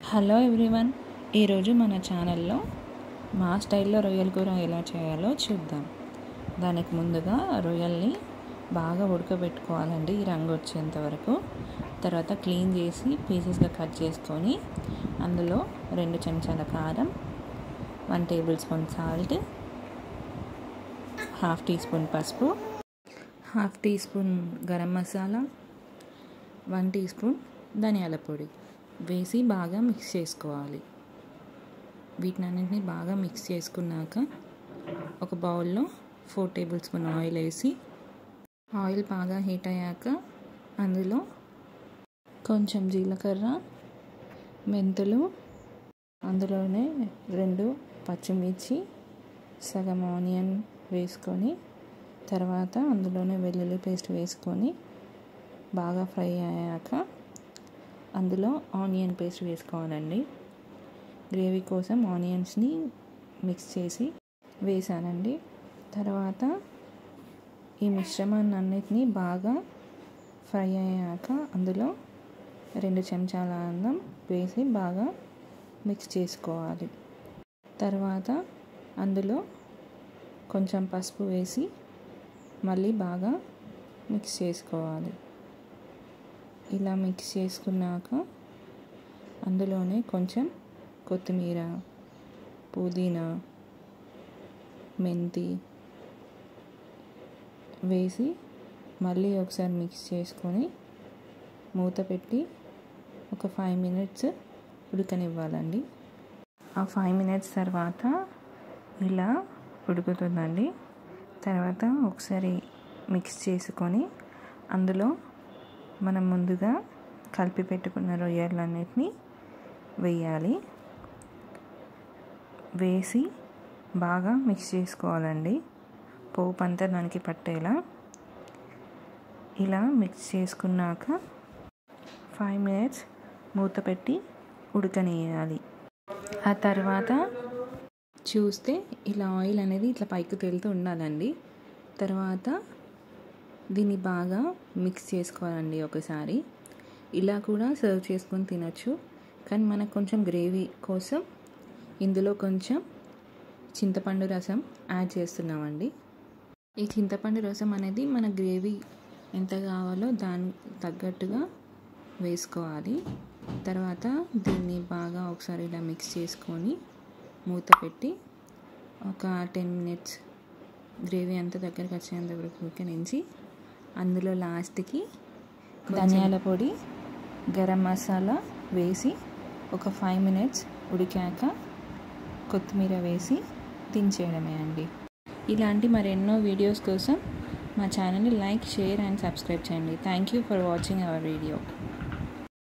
Hello everyone, ఈరోజు మన ఛానల్లో మా స్టైల్లో రొయ్యల కూర ఎలా చేయాలో చూద్దాం. దానికి ముందుగా రొయ్యల్ని బాగా ఉడకబెట్టుకోవాలండి, ఈ రంగు వచ్చేంత వరకు. తర్వాత క్లీన్ చేసి పీసెస్గా కట్ చేసుకొని అందులో 2 చెంచాల కారం, 1 tablespoon salt, 1/2 teaspoon పసుపు, 1/2 teaspoon garam masala, 1 teaspoon ధనియాల పొడి వేసి బాగా మిక్స్ చేసుకోవాలి. వీటినన్నింటినీ బాగా మిక్స్ చేసుకున్నాక ఒక బౌల్లో 4 టేబుల్ స్పూన్ ఆయిల్ వేసి, ఆయిల్ బాగా హీట్ అయ్యాక అందులో కొంచెం జీలకర్ర, మెంతులు, అందులోనే 2 పచ్చిమిర్చి, సగం ఆనియన్ వేసుకొని తర్వాత అందులోనే వెల్లుల్లి పేస్ట్ వేసుకొని బాగా ఫ్రై అయ్యాక అందులో ఆనియన్ పేస్ట్ వేసుకోవాలండి. గ్రేవీ కోసం ఆనియన్స్ని మిక్స్ చేసి వేసానండి. తర్వాత ఈ మిశ్రమాన్ని అన్నిటినీ బాగా ఫ్రై అయ్యాక అందులో 2 చెంచాల అల్లం వేసి బాగా మిక్స్ చేసుకోవాలి. తర్వాత అందులో కొంచెం పసుపు వేసి మళ్ళీ బాగా మిక్స్ చేసుకోవాలి. ఇలా మిక్స్ చేసుకున్నాక అందులోనే కొంచెం కొత్తిమీర, పుదీనా, మెంతి వేసి మళ్ళీ ఒకసారి మిక్స్ చేసుకొని మూత పెట్టి ఒక 5 మినిట్స్ ఉడకనివ్వాలండి. ఆ 5 మినిట్స్ తర్వాత ఇలా ఉడుకుతుందండి. తర్వాత ఒకసారి మిక్స్ చేసుకొని అందులో మనం ముందుగా కలిపి పెట్టుకున్న రొయ్యలన్నిటినీ వేయాలి. వేసి బాగా మిక్స్ చేసుకోవాలండి, పోపు అంతా దానికి పట్టేలా. ఇలా మిక్స్ చేసుకున్నాక 5 మినిట్స్ మూత పెట్టి ఉడకనియాలి. ఆ తర్వాత చూస్తే ఇలా ఆయిల్ అనేది ఇట్లా పైకి తేలుతూ ఉండాలండి. తర్వాత దీన్ని బాగా మిక్స్ చేసుకోవాలండి ఒకసారి. ఇలా కూడా సర్వ్ చేసుకొని తినచ్చు, కానీ మనకు కొంచెం గ్రేవీ కోసం ఇందులో కొంచెం చింతపండు రసం యాడ్ చేస్తున్నామండి. ఈ చింతపండు రసం అనేది మన గ్రేవీ ఎంత కావాలో దానికి తగ్గట్టుగా వేసుకోవాలి. తర్వాత దీన్ని బాగా ఒకసారి ఇలా మిక్స్ చేసుకొని మూత పెట్టి ఒక 10 మినిట్స్ గ్రేవీ అంతా దగ్గరకు వచ్చేంత వరకు ఉడకనించి అందులో లాస్ట్కి ధనియాల పొడి, గరం మసాలా వేసి ఒక 5 మినిట్స్ ఉడికాక కొత్తిమీర వేసి దించేయడమే అండి. ఇలాంటి మరెన్నో వీడియోస్ కోసం మా ఛానల్ని లైక్, షేర్ అండ్ సబ్స్క్రైబ్ చేయండి. Thank you for watching our video.